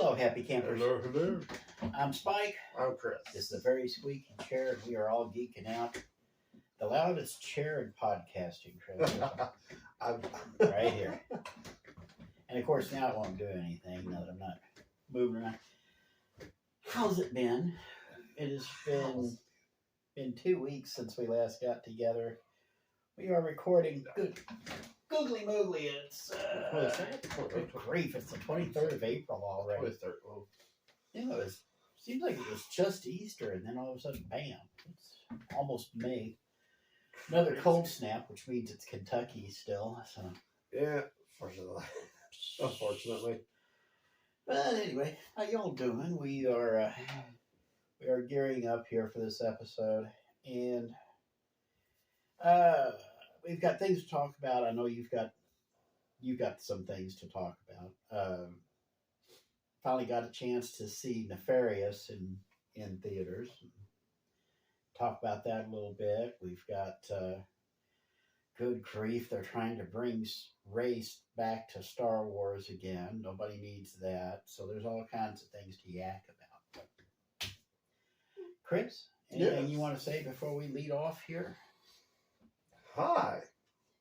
Hello, happy campers. Hello, hello. I'm Spike. I'm Chris. This is a very squeaky chair, and we are all geeking out. The loudest chair in podcasting, Chris. Right here. And of course, now it won't do anything now that I'm not moving around. How's it been? It has been 2 weeks since we last got together. We are recording Googly Moogly. It's good grief, it's the 23rd of April already. 23rd. Oh. Yeah, seems like it was just Easter, and then all of a sudden, bam! It's almost May. Another cold snap, which means it's Kentucky still. So yeah, unfortunately. But anyway, how y'all doing? We are gearing up here for this episode, and we've got things to talk about. I know you've got some things to talk about. Finally got a chance to see Nefarious in theaters. Talk about that a little bit. We've got good grief. They're trying to bring race back to Star Wars again. Nobody needs that. So there's all kinds of things to yak about. Chris, anything you want to say before we lead off here? Hi.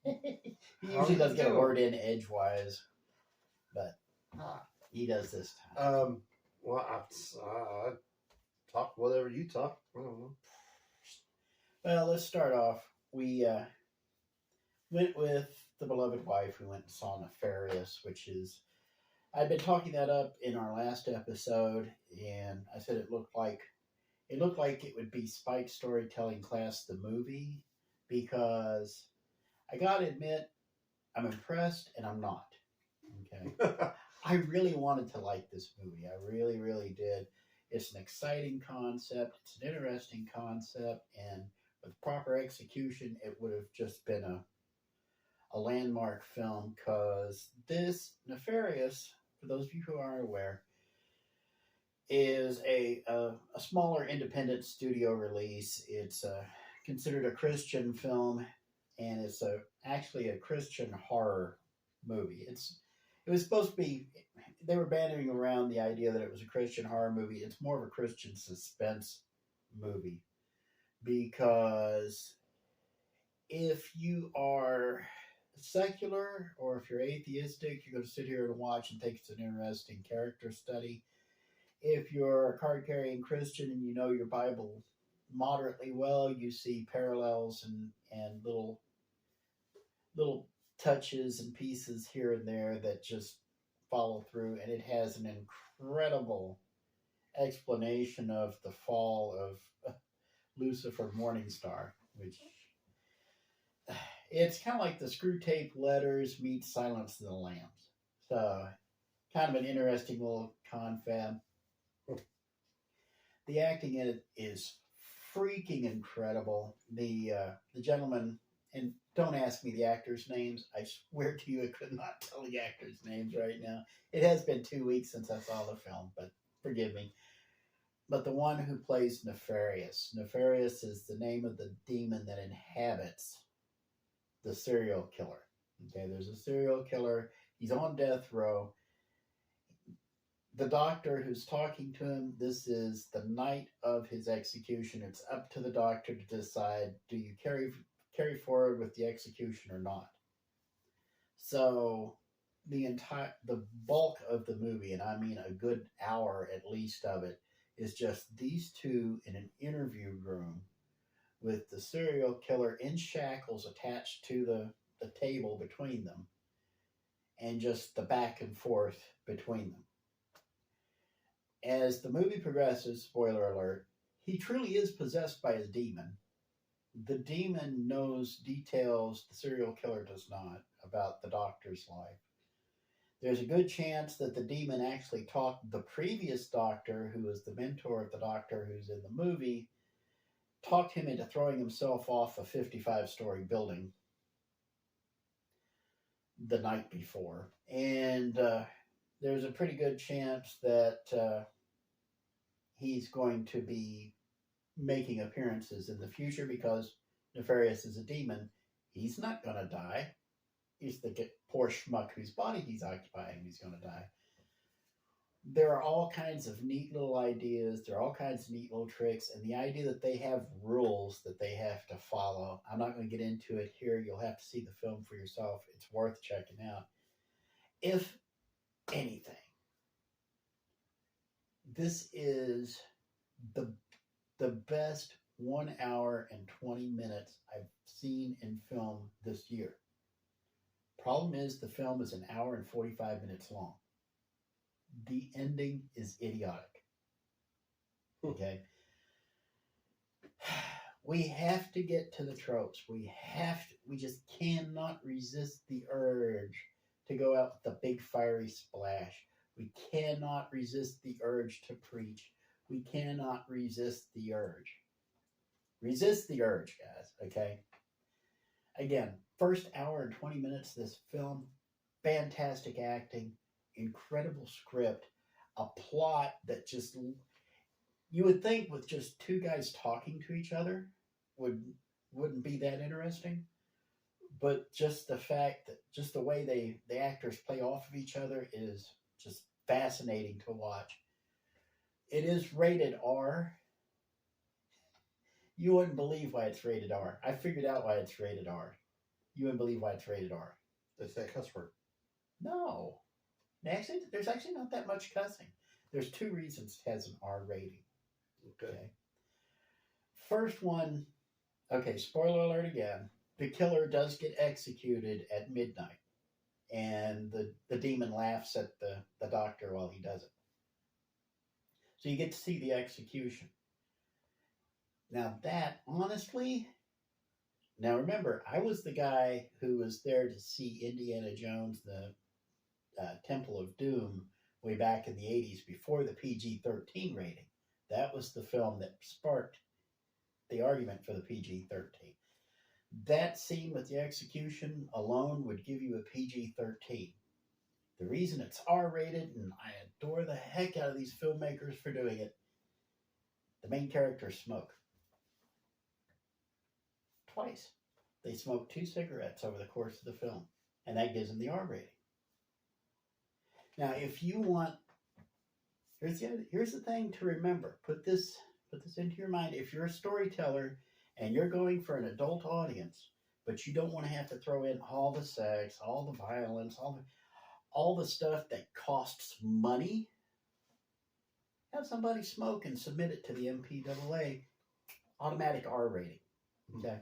He usually does get a word in edgewise, but he does this time. Well, I talk whatever you talk. I don't know. Well, let's start off. We went with the beloved wife. We went and saw Nefarious, which is, I'd been talking that up in our last episode, and I said it looked like it would be Spike's Storytelling Class, the movie, because I gotta admit, I'm impressed and I'm not. Okay. I really wanted to like this movie. I really, really did. It's an exciting concept. It's an interesting concept. And with proper execution, it would have just been a landmark film, because this Nefarious, for those of you who aren't aware, is a smaller independent studio release. It's considered a Christian film, and it's actually a Christian horror movie. It was supposed to be, they were banding around the idea that it was a Christian horror movie. It's more of a Christian suspense movie, because if you are secular or if you're atheistic, you're going to sit here and watch and think it's an interesting character study. If you're a card-carrying Christian and you know your Bible moderately well, you see parallels and little touches and pieces here and there that just follow through, and it has an incredible explanation of the fall of Lucifer Morningstar, which it's kind of like the Screw Tape Letters meet Silence of the Lambs. So kind of an interesting little confab. The acting in it is freaking incredible. The gentleman, and don't ask me the actors' names. I swear to you, I could not tell the actors' names right now. It has been 2 weeks since I saw the film, but forgive me. But the one who plays Nefarious is the name of the demon that inhabits the serial killer. Okay, there's a serial killer. He's on death row. The doctor who's talking to him, this is the night of his execution. It's up to the doctor to decide, do you carry forward with the execution or not? So the bulk of the movie, and I mean a good hour at least of it, is just these two in an interview room with the serial killer in shackles attached to the table between them, and just the back and forth between them. As the movie progresses, spoiler alert, he truly is possessed by his demon. The demon knows details the serial killer does not about the doctor's life. There's a good chance that the demon actually talked the previous doctor, who was the mentor of the doctor who's in the movie, talked him into throwing himself off a 55-story building the night before. And there's a pretty good chance that he's going to be making appearances in the future, because Nefarious is a demon. He's not going to die. He's the poor schmuck whose body he's occupying. He's going to die. there are all kinds of neat little ideas. There are all kinds of neat little tricks. And the idea that they have rules that they have to follow. I'm not going to get into it here. You'll have to see the film for yourself. It's worth checking out. If anything, this is the best 1 hour and 20 minutes I've seen in film this year. Problem is, the film is an hour and 45 minutes long. The ending is idiotic. Okay? We have to get to the tropes. We just cannot resist the urge to go out with the big fiery splash. We cannot resist the urge to preach. We cannot resist the urge. Resist the urge, guys, okay? Again, first hour and 20 minutes of this film, fantastic acting, incredible script, a plot that just, you would think with just two guys talking to each other wouldn't be that interesting. But just the fact that just the way the actors play off of each other is just fascinating to watch. It is rated R. You wouldn't believe why it's rated R. I figured out why it's rated R. You wouldn't believe why it's rated R. That's that cuss word. No. There's actually not that much cussing. There's two reasons it has an R rating. Okay. First one, okay, spoiler alert again. The killer does get executed at midnight. And the demon laughs at the doctor while he does it. So you get to see the execution. Now that, honestly, now remember, I was the guy who was there to see Indiana Jones, the Temple of Doom, way back in the 80s before the PG-13 rating. That was the film that sparked the argument for the PG-13. That scene with the execution alone would give you a PG-13. The reason it's R-rated, and I adore the heck out of these filmmakers for doing it, the main characters smoke. Twice. They smoke 2 cigarettes over the course of the film, and that gives them the R rating. Now, if you want, here's the thing to remember. Put this into your mind. If you're a storyteller and you're going for an adult audience, but you don't want to have to throw in all the sex, all the violence, all the stuff that costs money, have somebody smoke and submit it to the MPAA, automatic R rating. Okay?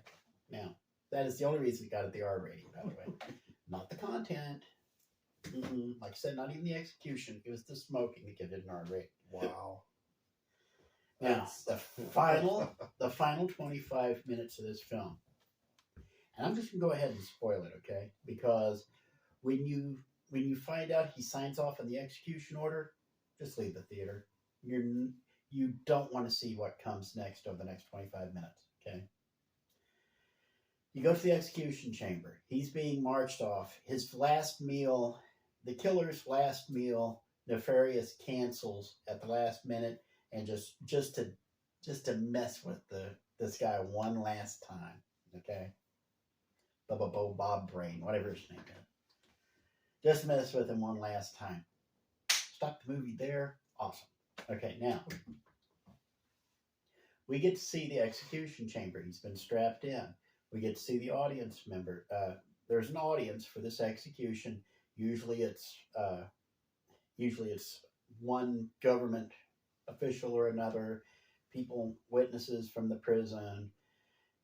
Now, that is the only reason it got it the R rating, by the way. Not the content. Like I said, not even the execution. It was the smoking that gave it an R rating. Wow. Now, the final 25 minutes of this film. And I'm just going to go ahead and spoil it, okay? Because when you find out he signs off on the execution order, just leave the theater. You don't want to see what comes next over the next 25 minutes, okay? You go to the execution chamber. He's being marched off. His last meal, the killer's last meal, Nefarious cancels at the last minute, and just to mess with this guy one last time, okay? Bob Brain, whatever his name is. Just mess with him one last time. Stop the movie there. Awesome. Okay, now we get to see the execution chamber. He's been strapped in. We get to see the audience member. There's an audience for this execution. Usually it's one government official or another, people, witnesses from the prison,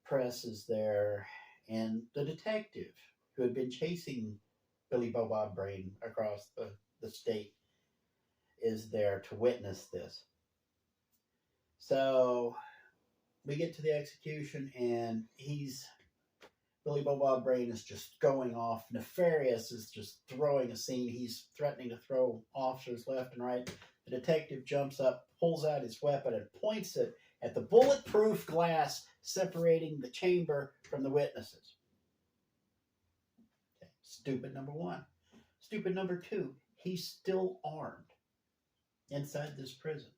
press is there, and the detective who had been chasing Billy Bob Brain across the state is there to witness this. So we get to the execution, and Billy Bob Brain is just going off. Nefarious is just throwing a scene. He's threatening to throw officers left and right. The detective jumps up, pulls out his weapon, and points it at the bulletproof glass separating the chamber from the witnesses. Okay. Stupid number one. Stupid number two, he's still armed inside this prison.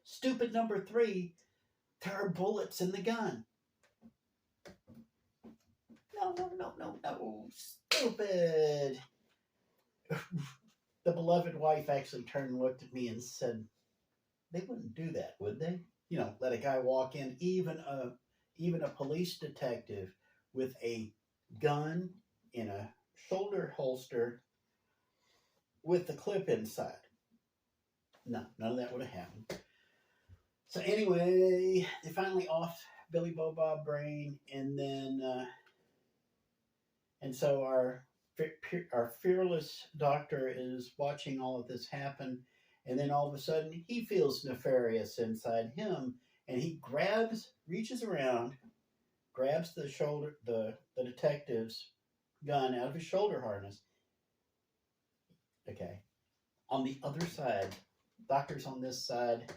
Stupid number three, there are bullets in the gun. No. Stupid. the beloved wife actually turned and looked at me and said, "They wouldn't do that, would they? Let a guy walk in, even a police detective with a gun in a shoulder holster with the clip inside. No, none of that would have happened." So anyway, they finally off Billy Bob Brain, and so our fearless doctor is watching all of this happen, and then all of a sudden he feels nefarious inside him, and he reaches around, grabs the detective's gun out of his shoulder harness. Okay, on the other side, doctor's on this side,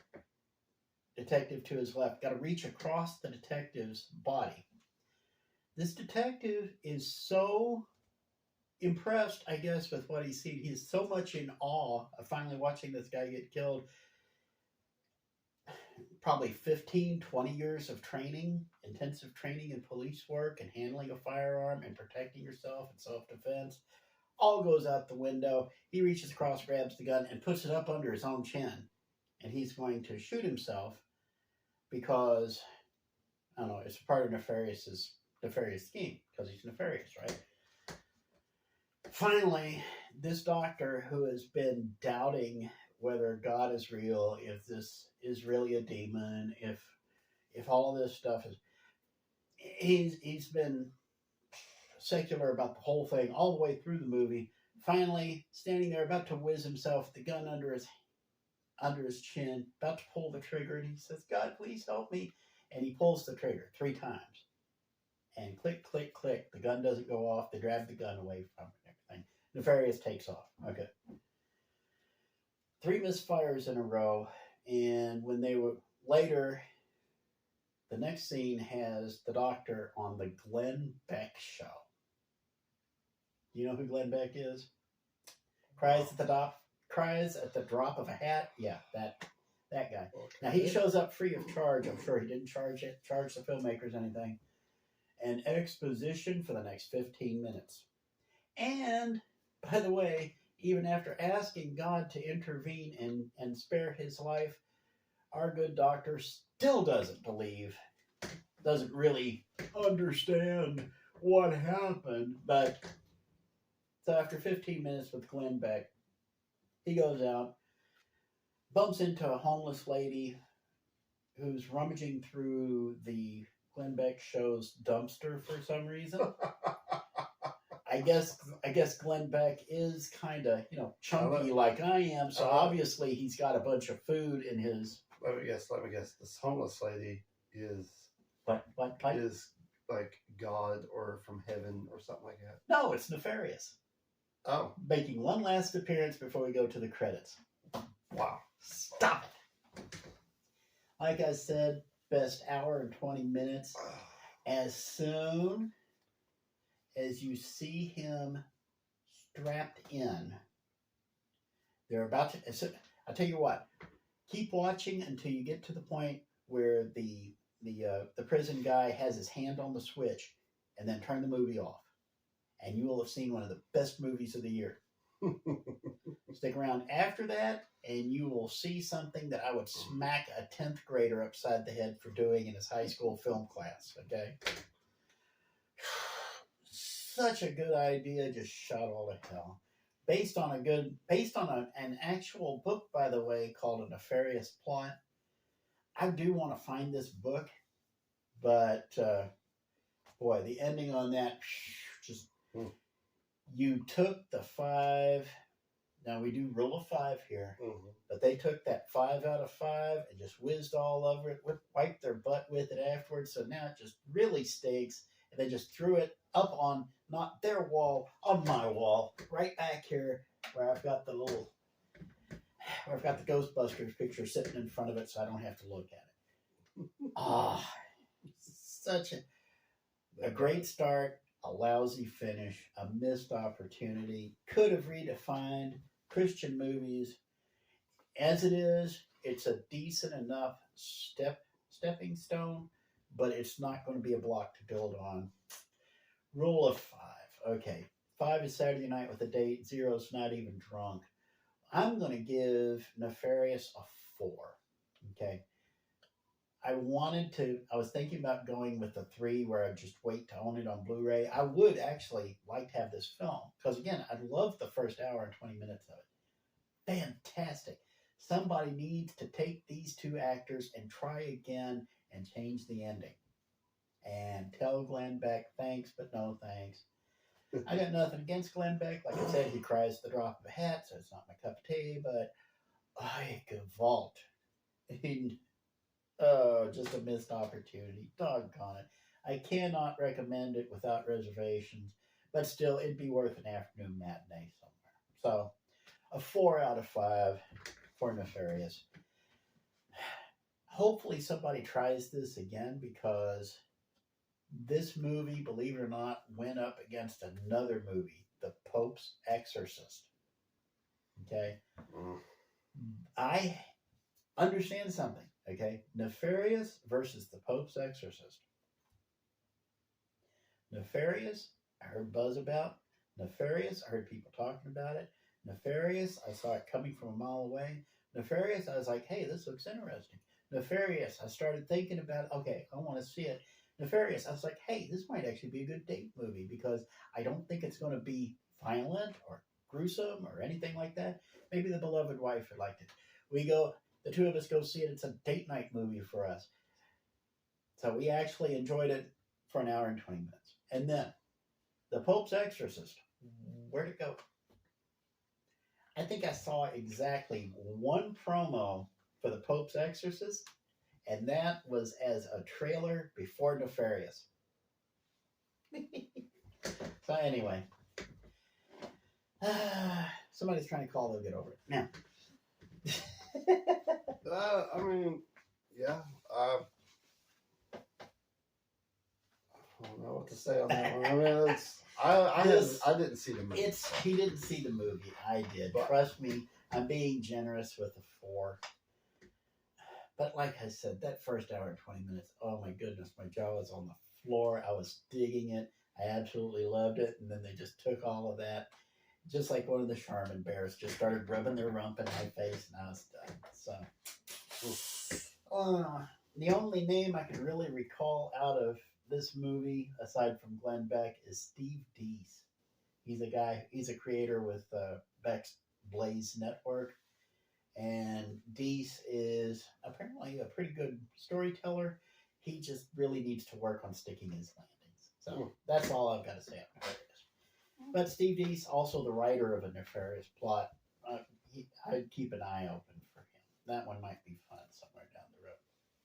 detective to his left. Got to reach across the detective's body. This detective is so impressed, I guess, with what he's seen. He's so much in awe of finally watching this guy get killed. Probably 15, 20 years of training, intensive training in police work and handling a firearm and protecting yourself and self-defense, all goes out the window. He reaches across, grabs the gun, and puts it up under his own chin. And he's going to shoot himself because, I don't know, it's part of nefarious scheme, because he's nefarious, right? Finally, this doctor, who has been doubting whether God is real, if this is really a demon, if all of this stuff is, he's been secular about the whole thing all the way through the movie. Finally, standing there about to whiz himself, the gun under his chin, about to pull the trigger, and he says, "God, please help me." And he pulls the trigger 3 times. And click, click, click. The gun doesn't go off. They grab the gun away from it and everything. Nefarious takes off. Okay. 3 misfires in a row. And when they were later, the next scene has the doctor on the Glenn Beck show. You know who Glenn Beck is? Cries at the drop of a hat. Yeah, that guy. Okay. Now he shows up free of charge. I'm sure he didn't charge the filmmakers anything. And exposition for the next 15 minutes. And, by the way, even after asking God to intervene and spare his life, our good doctor still doesn't really understand what happened. But, so after 15 minutes with Glenn Beck, he goes out, bumps into a homeless lady who's rummaging through the Glenn Beck show's dumpster for some reason. I guess Glenn Beck is kind of, chunky like I am, so obviously he's got a bunch of food in his... Let me guess. This homeless lady is... What? Is like God or from heaven or something like that. No, it's Nefarious. Oh. Making one last appearance before we go to the credits. Wow. Stop it. Like I said, best hour and 20 minutes. As soon as you see him strapped in, they're about to... I'll tell you what. Keep watching until you get to the point where the prison guy has his hand on the switch, and then turn the movie off. And you will have seen one of the best movies of the year. Stick around after that, and you will see something that I would smack a 10th grader upside the head for doing in his high school film class, okay? Such a good idea, just shot all to hell. Based on an actual book, by the way, called A Nefarious Plot. I do want to find this book, but boy, the ending on that, just... You took the 5. Now we do rule of 5 here, but they took that 5 out of 5 and just whizzed all over it, wiped their butt with it afterwards. So now it just really stinks, and they just threw it up on not their wall, on my wall, right back here where I've got the Ghostbusters picture sitting in front of it, so I don't have to look at it. Such a great start. A lousy finish, a missed opportunity. Could have redefined Christian movies. As it is, it's a decent enough stepping stone, but it's not going to be a block to build on. Rule of 5. Okay. 5 is Saturday night with a date. 0 is not even drunk. I'm going to give Nefarious a 4. Okay. I was thinking about going with the 3 where I'd just wait to own it on Blu ray. I would actually like to have this film because, again, I love the first hour and 20 minutes of it. Fantastic. Somebody needs to take these 2 actors and try again and change the ending. And tell Glenn Beck thanks, but no thanks. I got nothing against Glenn Beck. Like I said, he cries at the drop of a hat, so it's not my cup of tea, but I could vault. Oh, just a missed opportunity. Doggone it. I cannot recommend it without reservations, but still, it'd be worth an afternoon matinee somewhere. So, a 4 out of 5 for Nefarious. Hopefully, somebody tries this again because this movie, believe it or not, went up against another movie, The Pope's Exorcist. Okay? I understand something. Okay? Nefarious versus The Pope's Exorcist. Nefarious, I heard buzz about. Nefarious, I heard people talking about it. Nefarious, I saw it coming from a mile away. Nefarious, I was like, hey, this looks interesting. Nefarious, I started thinking about, okay, I want to see it. Nefarious, I was like, hey, this might actually be a good date movie because I don't think it's going to be violent or gruesome or anything like that. Maybe the beloved wife would like it. The 2 of us go see it. It's a date night movie for us. So we actually enjoyed it for an hour and 20 minutes. And then, The Pope's Exorcist. Where'd it go? I think I saw exactly 1 promo for The Pope's Exorcist, and that was as a trailer before Nefarious. So anyway, somebody's trying to call, they'll get over it. Now. I mean, yeah. I don't know what to say on that one. I mean, I didn't see the movie. He didn't see the movie. I did. But, trust me, I'm being generous with a 4. But like I said, that first hour and 20 minutes, oh my goodness, my jaw was on the floor. I was digging it. I absolutely loved it. And then they just took all of that, just like one of the Charmin bears, just started rubbing their rump in my face, and I was done. So, the only name I can really recall out of this movie, aside from Glenn Beck, is Steve Deese. He's a creator with Beck's Blaze Network. And Deese is apparently a pretty good storyteller. He just really needs to work on sticking his landings. So that's all I've got to say about Nefarious. But Steve Deese, also the writer of A Nefarious Plot, I'd keep an eye open for him. That one might be fun sometime.